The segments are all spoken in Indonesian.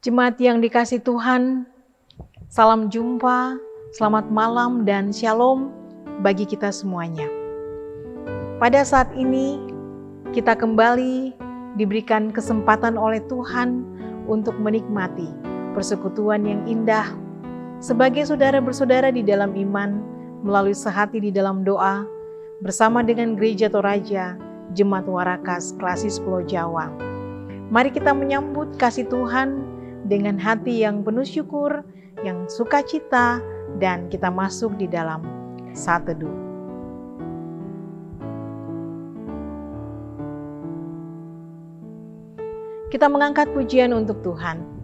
Jemaat yang dikasih Tuhan, salam jumpa, selamat malam dan shalom bagi kita semuanya. Pada saat ini kita kembali diberikan kesempatan oleh Tuhan untuk menikmati persekutuan yang indah sebagai saudara bersaudara di dalam iman melalui sehati di dalam doa bersama dengan Gereja Toraja Jemaat Warakas Klasis Pulau Jawa. Mari kita menyambut kasih Tuhan dengan hati yang penuh syukur, yang sukacita, dan kita masuk di dalam saat teduh. Kita mengangkat pujian untuk Tuhan.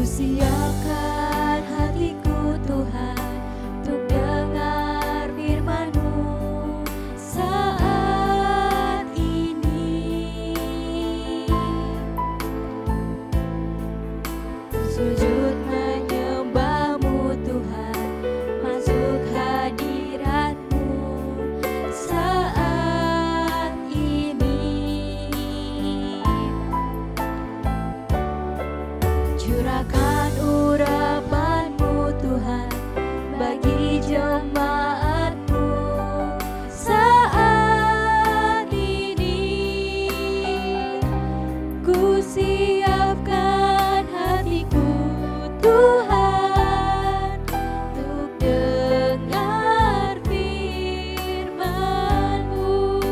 Siapkan hatiku Tuhan untuk dengar firman-Mu saat ini. Sujud menyembah-Mu Tuhan, masuk hadirat-Mu saat ini. Curahkan urapan-Mu Tuhan bagi jemaat-Mu saat ini. Ku siapkan hatiku Tuhan untuk dengar firman-Mu.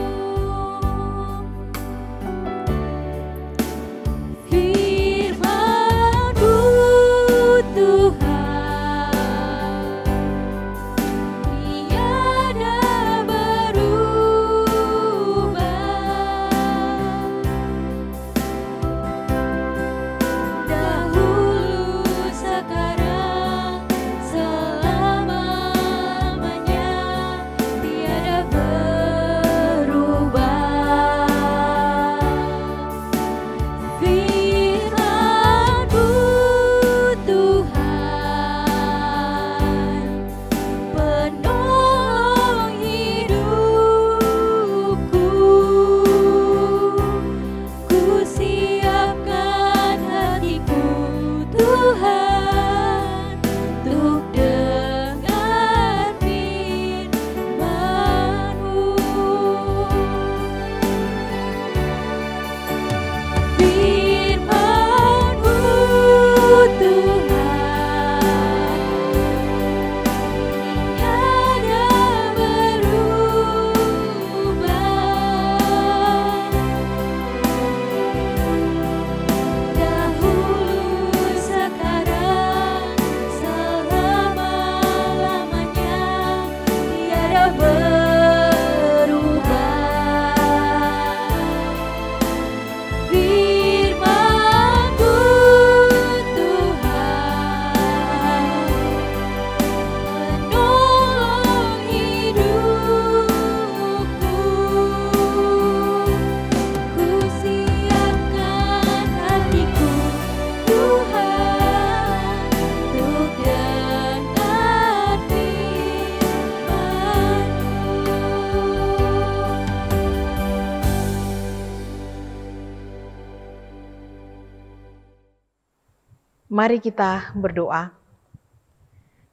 Mari kita berdoa.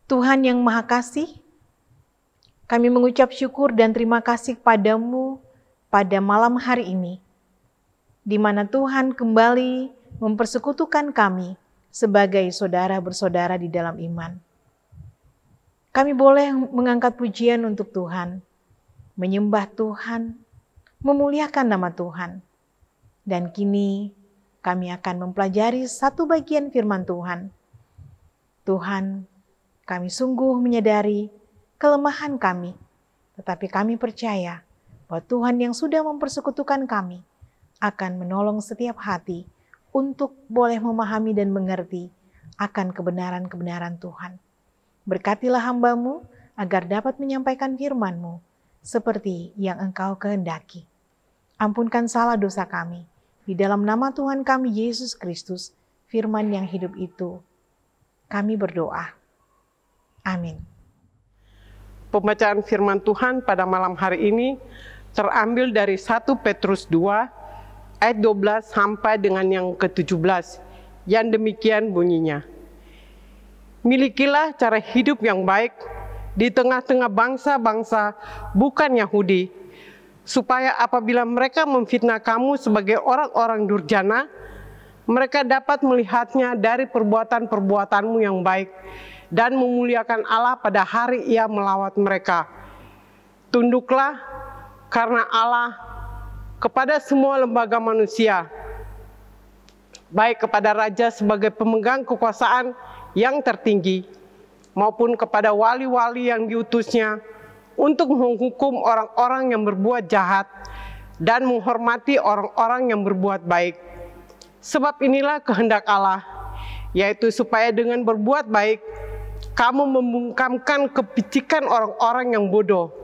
Tuhan yang Maha Kasih, kami mengucap syukur dan terima kasih padamu pada malam hari ini, di mana Tuhan kembali mempersekutukan kami sebagai saudara bersaudara di dalam iman. Kami boleh mengangkat pujian untuk Tuhan, menyembah Tuhan, memuliakan nama Tuhan. Dan kini kami akan mempelajari satu bagian firman Tuhan. Tuhan, kami sungguh menyadari kelemahan kami, tetapi kami percaya bahwa Tuhan yang sudah mempersekutukan kami akan menolong setiap hati untuk boleh memahami dan mengerti akan kebenaran-kebenaran Tuhan. Berkatilah hamba-Mu agar dapat menyampaikan firman-Mu seperti yang Engkau kehendaki. Ampunkan salah dosa kami. Di dalam nama Tuhan kami Yesus Kristus, firman yang hidup itu, kami berdoa. Amin. Pembacaan firman Tuhan pada malam hari ini terambil dari 1 Petrus 2 ayat 12 sampai dengan yang ke-17. Yang demikian bunyinya. Milikilah cara hidup yang baik di tengah-tengah bangsa-bangsa bukan Yahudi, supaya apabila mereka memfitnah kamu sebagai orang-orang durjana, mereka dapat melihatnya dari perbuatan-perbuatanmu yang baik dan memuliakan Allah pada hari Ia melawat mereka. Tunduklah karena Allah kepada semua lembaga manusia, baik kepada raja sebagai pemegang kekuasaan yang tertinggi, maupun kepada wali-wali yang diutusnya untuk menghukum orang-orang yang berbuat jahat dan menghormati orang-orang yang berbuat baik. Sebab inilah kehendak Allah, yaitu supaya dengan berbuat baik, kamu membungkamkan kepicikan orang-orang yang bodoh.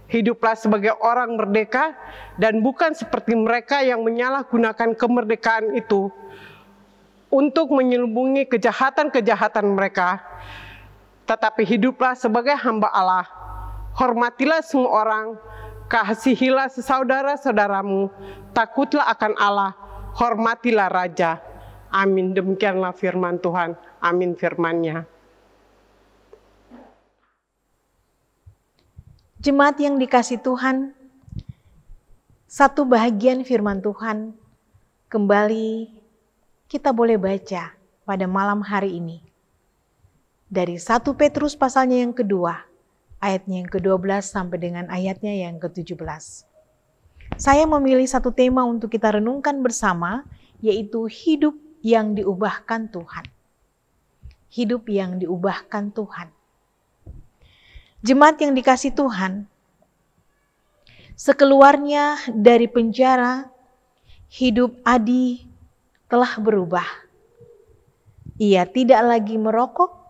Hiduplah sebagai orang merdeka dan bukan seperti mereka yang menyalahgunakan kemerdekaan itu untuk menyelubungi kejahatan-kejahatan mereka. Tetapi hiduplah sebagai hamba Allah. Hormatilah semua orang, kasihilah sesaudara-saudaramu, takutlah akan Allah, hormatilah raja. Amin. Demikianlah firman Tuhan. Amin firman-Nya. Jemaat yang dikasih Tuhan, satu bahagian firman Tuhan kembali kita boleh baca pada malam hari ini. Dari 1 Petrus pasalnya yang kedua, ayatnya yang ke-12 sampai dengan ayatnya yang ke-17. Saya memilih satu tema untuk kita renungkan bersama, yaitu hidup yang diubahkan Tuhan. Hidup yang diubahkan Tuhan. Jemaat yang dikasih Tuhan, sekeluarnya dari penjara, hidup Adi telah berubah. Ia tidak lagi merokok,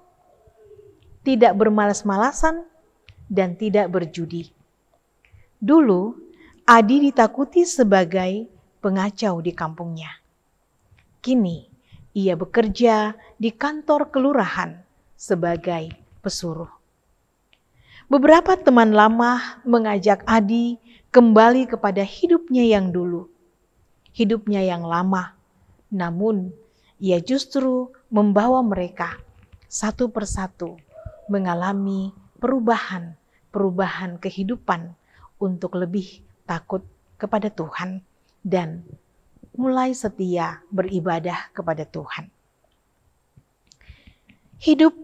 tidak bermalas-malasan, dan tidak berjudi. Dulu, Adi ditakuti sebagai pengacau di kampungnya. Kini, ia bekerja di kantor kelurahan sebagai pesuruh. Beberapa teman lama mengajak Adi kembali kepada hidupnya yang dulu, hidupnya yang lama. Namun, ia justru membawa mereka satu persatu mengalami perubahan kehidupan untuk lebih takut kepada Tuhan dan mulai setia beribadah kepada Tuhan. Hidup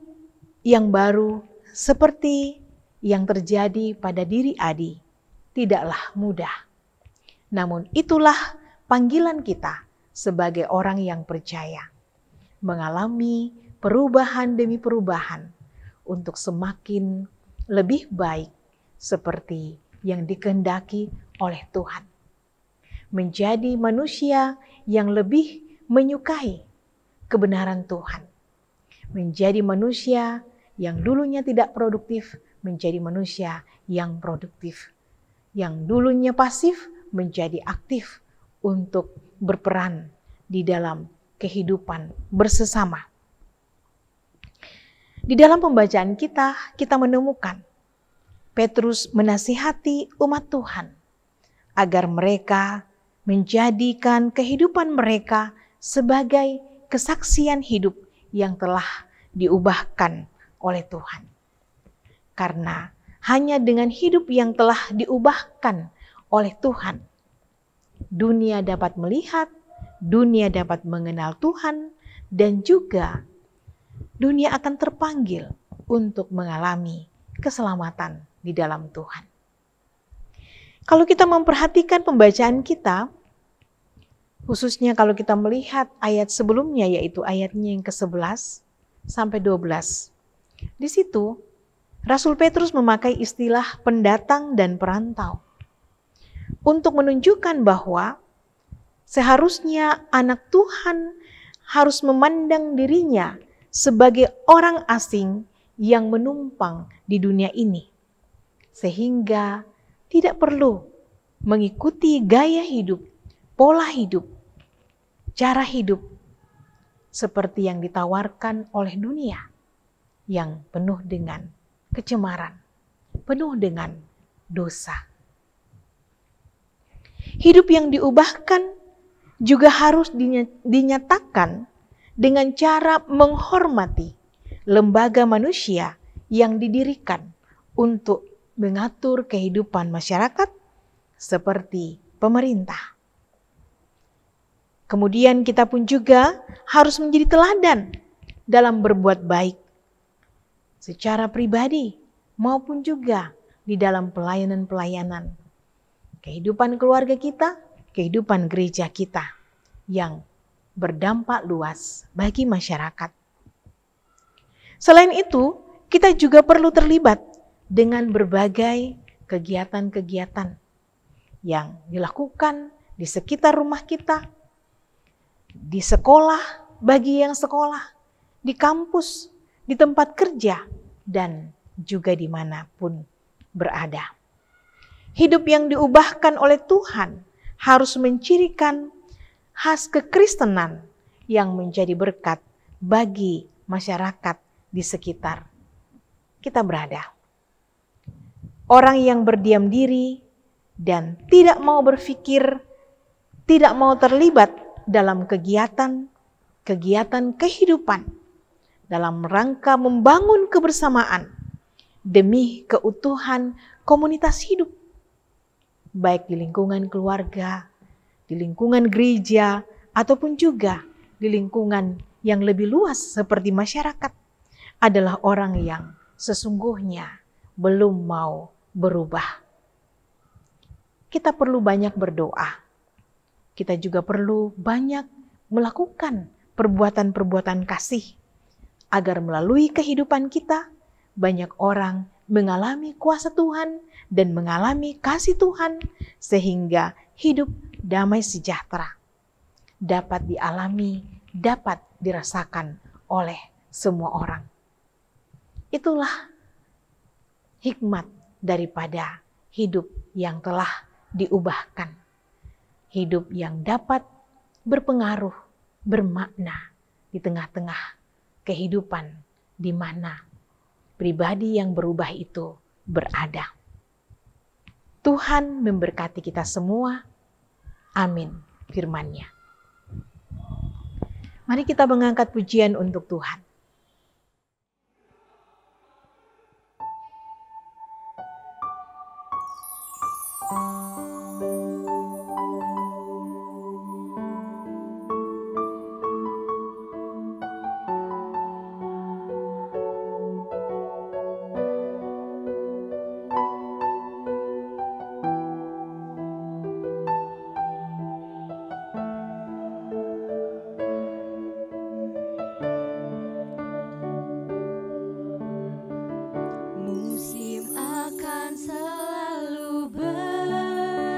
yang baru seperti yang terjadi pada diri Adi tidaklah mudah. Namun itulah panggilan kita sebagai orang yang percaya, mengalami perubahan demi perubahan untuk semakin lebih baik seperti yang dikehendaki oleh Tuhan. Menjadi manusia yang lebih menyukai kebenaran Tuhan. Menjadi manusia yang dulunya tidak produktif, menjadi manusia yang produktif. Yang dulunya pasif, menjadi aktif untuk berperan di dalam kehidupan bersesama. Di dalam pembacaan kita menemukan Petrus menasihati umat Tuhan agar mereka menjadikan kehidupan mereka sebagai kesaksian hidup yang telah diubahkan oleh Tuhan. Karena hanya dengan hidup yang telah diubahkan oleh Tuhan, dunia dapat melihat, dunia dapat mengenal Tuhan, dan juga dunia akan terpanggil untuk mengalami keselamatan di dalam Tuhan. Kalau kita memperhatikan pembacaan kita, khususnya kalau kita melihat ayat sebelumnya, yaitu ayatnya yang ke-11 sampai 12. Di situ, Rasul Petrus memakai istilah pendatang dan perantau untuk menunjukkan bahwa seharusnya anak Tuhan harus memandang dirinya sebagai orang asing yang menumpang di dunia ini, sehingga tidak perlu mengikuti gaya hidup, pola hidup, cara hidup seperti yang ditawarkan oleh dunia yang penuh dengan kecemaran, penuh dengan dosa. Hidup yang diubahkan juga harus dinyatakan dengan cara menghormati lembaga manusia yang didirikan untuk mengatur kehidupan masyarakat seperti pemerintah. Kemudian kita pun juga harus menjadi teladan dalam berbuat baik secara pribadi maupun juga di dalam pelayanan-pelayanan kehidupan keluarga kita, kehidupan gereja kita yang berdampak luas bagi masyarakat. Selain itu, kita juga perlu terlibat dengan berbagai kegiatan-kegiatan yang dilakukan di sekitar rumah kita, di sekolah bagi yang sekolah, di kampus, di tempat kerja, dan juga dimanapun berada. Hidup yang diubahkan oleh Tuhan harus mencirikan khas kekristenan yang menjadi berkat bagi masyarakat di sekitar kita berada. Orang yang berdiam diri dan tidak mau berpikir, tidak mau terlibat dalam kegiatan kehidupan dalam rangka membangun kebersamaan demi keutuhan komunitas hidup, baik di lingkungan keluarga, di lingkungan gereja, ataupun juga di lingkungan yang lebih luas seperti masyarakat, adalah orang yang sesungguhnya belum mau berubah. Kita perlu banyak berdoa. Kita juga perlu banyak melakukan perbuatan-perbuatan kasih agar melalui kehidupan kita banyak orang mengalami kuasa Tuhan dan mengalami kasih Tuhan sehingga hidup damai sejahtera dapat dialami, dapat dirasakan oleh semua orang. Itulah hikmat daripada hidup yang telah diubahkan. Hidup yang dapat berpengaruh, bermakna di tengah-tengah kehidupan di mana pribadi yang berubah itu berada. Tuhan memberkati kita semua. Amin firman-Nya. Mari kita mengangkat pujian untuk Tuhan. Musim akan selalu berlalu.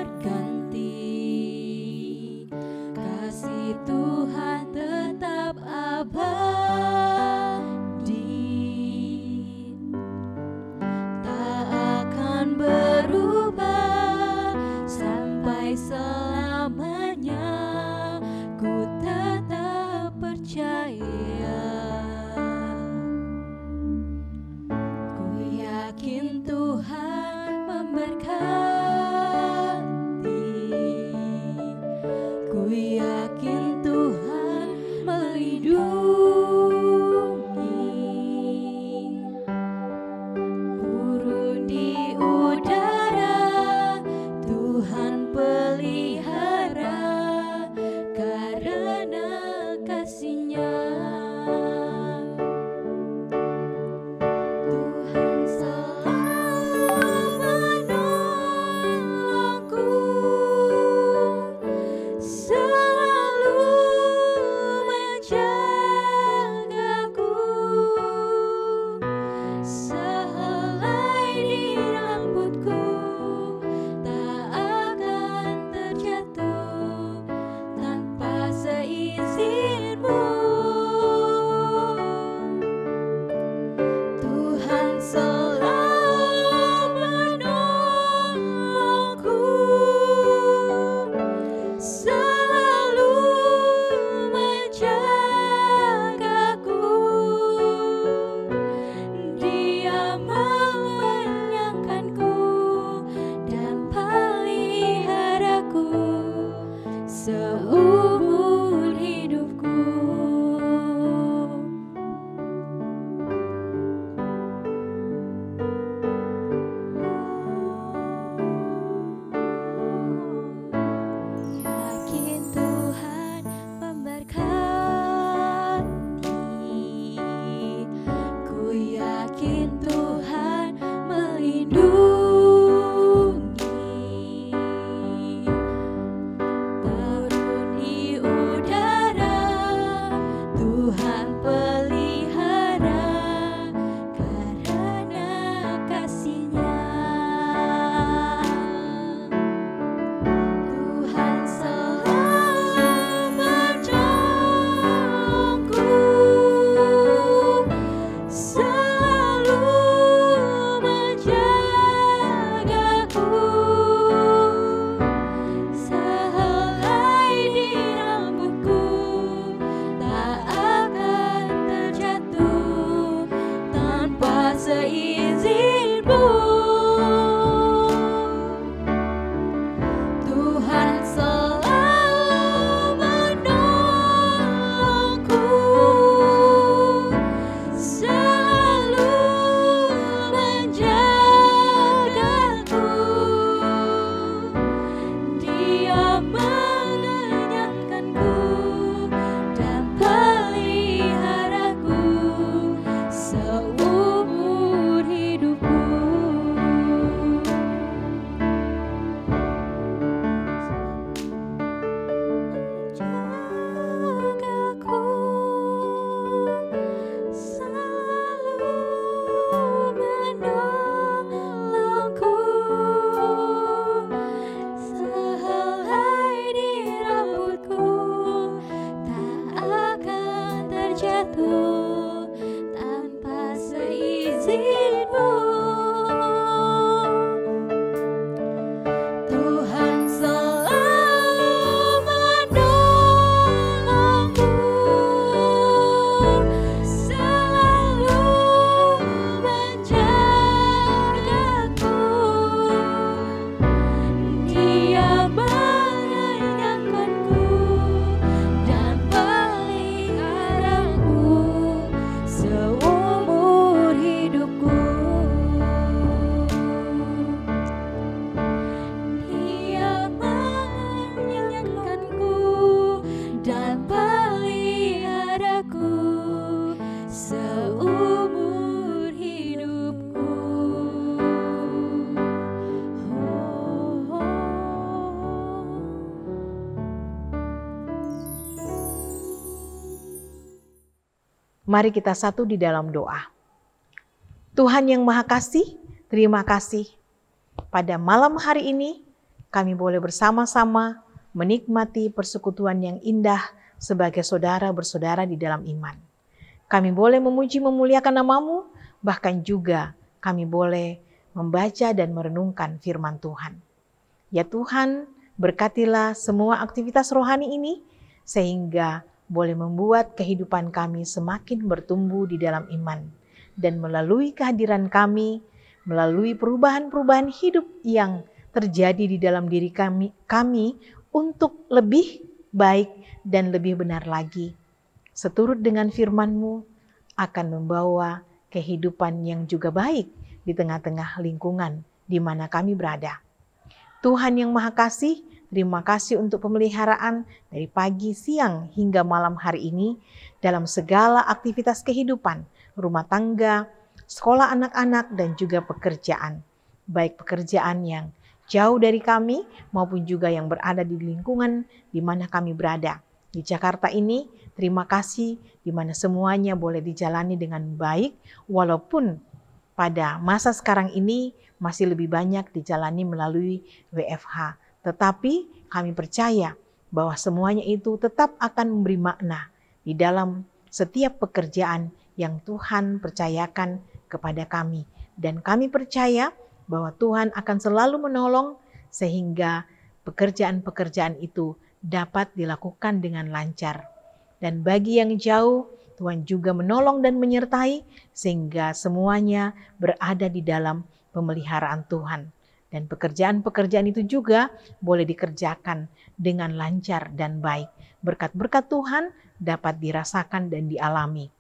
Mari kita satu di dalam doa. Tuhan yang Maha Kasih, terima kasih. Pada malam hari ini, kami boleh bersama-sama menikmati persekutuan yang indah sebagai saudara bersaudara di dalam iman. Kami boleh memuji memuliakan nama-Mu, bahkan juga kami boleh membaca dan merenungkan firman Tuhan. Ya Tuhan, berkatilah semua aktivitas rohani ini, sehingga boleh membuat kehidupan kami semakin bertumbuh di dalam iman. Dan melalui kehadiran kami, melalui perubahan-perubahan hidup yang terjadi di dalam diri kami untuk lebih baik dan lebih benar lagi. Seturut dengan firman-Mu akan membawa kehidupan yang juga baik di tengah-tengah lingkungan di mana kami berada. Tuhan yang Maha Kasih, terima kasih untuk pemeliharaan dari pagi, siang, hingga malam hari ini dalam segala aktivitas kehidupan, rumah tangga, sekolah anak-anak, dan juga pekerjaan. Baik pekerjaan yang jauh dari kami maupun juga yang berada di lingkungan di mana kami berada. Di Jakarta ini, terima kasih di mana semuanya boleh dijalani dengan baik, walaupun pada masa sekarang ini masih lebih banyak dijalani melalui WFH. Tetapi kami percaya bahwa semuanya itu tetap akan memberi makna di dalam setiap pekerjaan yang Tuhan percayakan kepada kami. Dan kami percaya bahwa Tuhan akan selalu menolong sehingga pekerjaan-pekerjaan itu dapat dilakukan dengan lancar. Dan bagi yang jauh, Tuhan juga menolong dan menyertai sehingga semuanya berada di dalam pemeliharaan Tuhan. Dan pekerjaan-pekerjaan itu juga boleh dikerjakan dengan lancar dan baik. Berkat-berkat Tuhan dapat dirasakan dan dialami.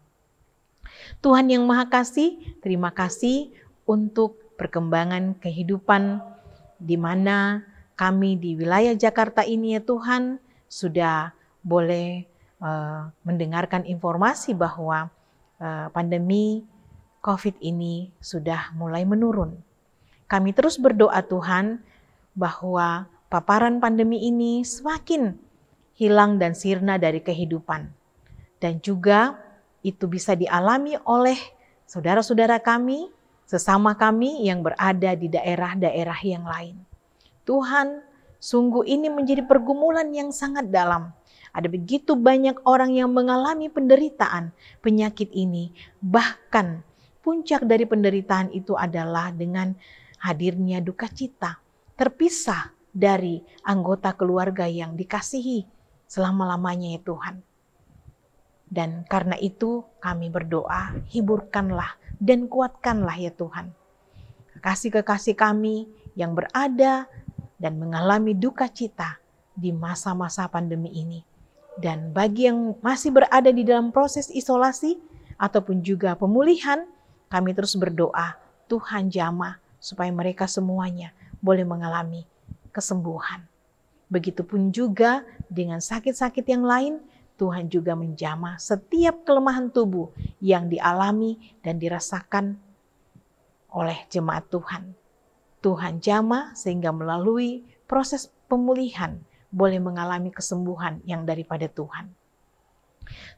Tuhan yang Maha Kasih, terima kasih untuk perkembangan kehidupan di mana kami di wilayah Jakarta ini ya Tuhan sudah boleh mendengarkan informasi bahwa pandemi COVID ini sudah mulai menurun. Kami terus berdoa Tuhan bahwa paparan pandemi ini semakin hilang dan sirna dari kehidupan. Dan juga itu bisa dialami oleh saudara-saudara kami, sesama kami yang berada di daerah-daerah yang lain. Tuhan, sungguh ini menjadi pergumulan yang sangat dalam. Ada begitu banyak orang yang mengalami penderitaan penyakit ini. Bahkan puncak dari penderitaan itu adalah dengan hadirnya duka cita, terpisah dari anggota keluarga yang dikasihi selama-lamanya ya Tuhan. Dan karena itu kami berdoa, hiburkanlah dan kuatkanlah ya Tuhan. Kekasih-kekasih kami yang berada dan mengalami duka cita di masa-masa pandemi ini. Dan bagi yang masih berada di dalam proses isolasi ataupun juga pemulihan, kami terus berdoa, Tuhan jamah supaya mereka semuanya boleh mengalami kesembuhan. Begitupun juga dengan sakit-sakit yang lain, Tuhan juga menjamah setiap kelemahan tubuh yang dialami dan dirasakan oleh jemaat Tuhan. Tuhan jamah sehingga melalui proses pemulihan boleh mengalami kesembuhan yang daripada Tuhan.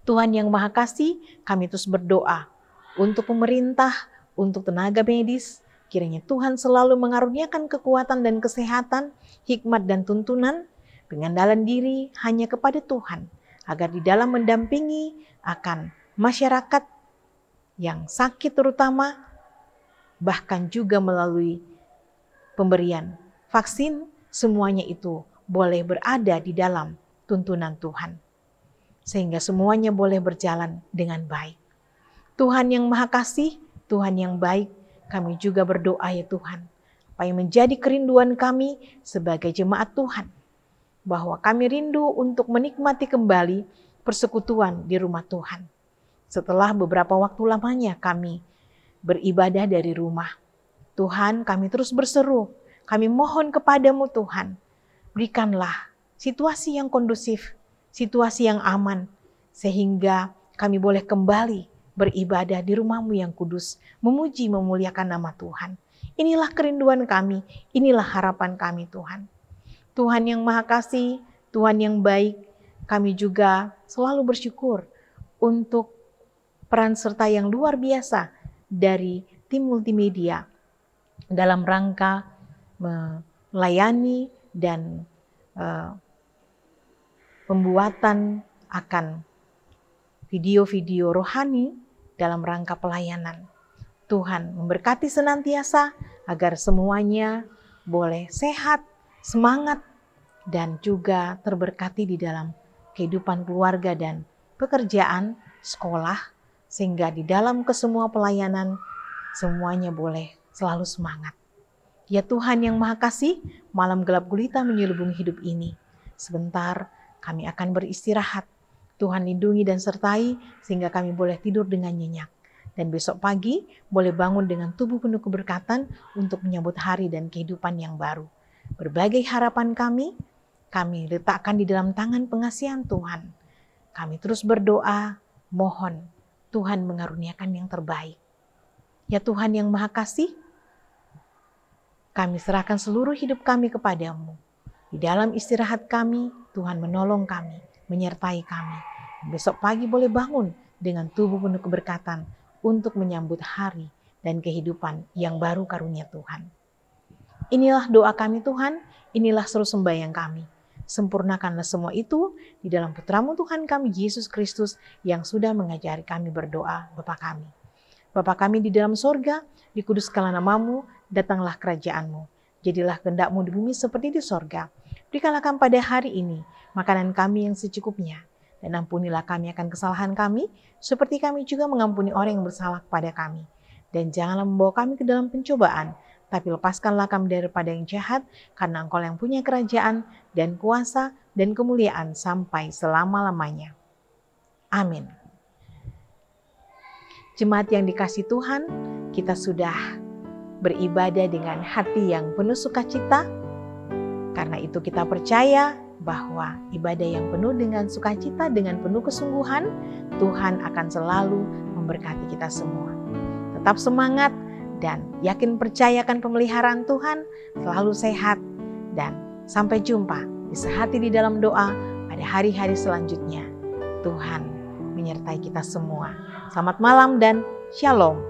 Tuhan yang Maha Kasih, kami terus berdoa untuk pemerintah, untuk tenaga medis, kiranya Tuhan selalu mengaruniakan kekuatan dan kesehatan, hikmat dan tuntunan, pengandalan diri hanya kepada Tuhan, agar di dalam mendampingi akan masyarakat yang sakit terutama, bahkan juga melalui pemberian vaksin, semuanya itu boleh berada di dalam tuntunan Tuhan. Sehingga semuanya boleh berjalan dengan baik. Tuhan yang Maha Kasih, Tuhan yang baik, kami juga berdoa ya Tuhan, apa yang menjadi kerinduan kami sebagai jemaat Tuhan, bahwa kami rindu untuk menikmati kembali persekutuan di rumah Tuhan. Setelah beberapa waktu lamanya kami beribadah dari rumah. Tuhan, kami terus berseru, kami mohon kepadamu Tuhan, berikanlah situasi yang kondusif, situasi yang aman, sehingga kami boleh kembali beribadah di rumah-Mu yang kudus, memuji memuliakan nama Tuhan. Inilah kerinduan kami, inilah harapan kami Tuhan. Tuhan yang Maha Kasih, Tuhan yang baik, kami juga selalu bersyukur untuk peran serta yang luar biasa dari tim multimedia dalam rangka melayani dan pembuatan akan video-video rohani dalam rangka pelayanan. Tuhan memberkati senantiasa agar semuanya boleh sehat, semangat, dan juga terberkati di dalam kehidupan keluarga dan pekerjaan, sekolah, sehingga di dalam kesemua pelayanan semuanya boleh selalu semangat. Ya Tuhan yang Maha Kasih, malam gelap gulita menyelubungi hidup ini. Sebentar kami akan beristirahat. Tuhan lindungi dan sertai sehingga kami boleh tidur dengan nyenyak. Dan besok pagi boleh bangun dengan tubuh penuh keberkatan untuk menyambut hari dan kehidupan yang baru. Berbagai harapan kami letakkan di dalam tangan pengasihan Tuhan. Kami terus berdoa, mohon Tuhan mengaruniakan yang terbaik. Ya Tuhan yang Maha Kasih, kami serahkan seluruh hidup kami kepadamu. Di dalam istirahat kami, Tuhan menolong kami, menyertai kami. Besok pagi boleh bangun dengan tubuh penuh keberkatan untuk menyambut hari dan kehidupan yang baru karunia Tuhan. Inilah doa kami Tuhan, inilah seru sembahyang kami. Sempurnakanlah semua itu di dalam Putramu Tuhan kami, Yesus Kristus, yang sudah mengajari kami berdoa, Bapa kami. Bapa kami di dalam sorga, dikuduskanlah namamu, datanglah kerajaanmu. Jadilah kehendak-mu di bumi seperti di sorga. Berikanlah kami pada hari ini makanan kami yang secukupnya. Dan ampunilah kami akan kesalahan kami, seperti kami juga mengampuni orang yang bersalah kepada kami. Dan janganlah membawa kami ke dalam pencobaan, tapi lepaskanlah kami daripada yang jahat, karena Engkau yang punya kerajaan dan kuasa dan kemuliaan sampai selama-lamanya. Amin. Jemaat yang dikasihi Tuhan, kita sudah beribadah dengan hati yang penuh sukacita. Karena itu kita percaya bahwa ibadah yang penuh dengan sukacita, dengan penuh kesungguhan, Tuhan akan selalu memberkati kita semua. Tetap semangat dan yakin percayakan pemeliharaan Tuhan, selalu sehat, dan sampai jumpa di sehati di dalam doa pada hari-hari selanjutnya. Tuhan menyertai kita semua. Selamat malam dan shalom.